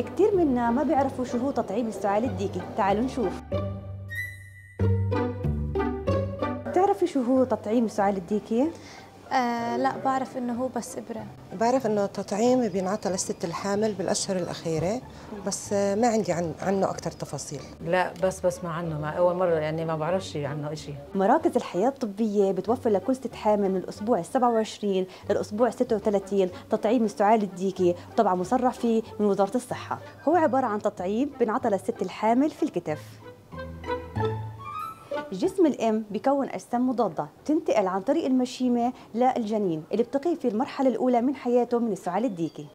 كتير منا ما بيعرفوا شو هو تطعيم السعال الديكي، تعالوا نشوف. بتعرفي شو هو تطعيم السعال الديكي؟ لا، بعرف انه هو بس ابره. بعرف انه التطعيم بينعطى للست الحامل بالاشهر الاخيره، بس ما عندي عنه اكثر تفاصيل. لا، بس بسمع عنه مع اول مره، يعني ما بعرفش عنه شيء. مراكز الحياة الطبية بتوفر لكل ست حامل من الأسبوع 27 للأسبوع 36 تطعيم السعال الديكي، طبعا مصرح فيه من وزارة الصحة. هو عبارة عن تطعيم بنعطى للست الحامل في الكتف. جسم الأم بيكون أجسام مضادة تنتقل عن طريق المشيمة للجنين اللي بتقيه في المرحلة الأولى من حياته من السعال الديكي.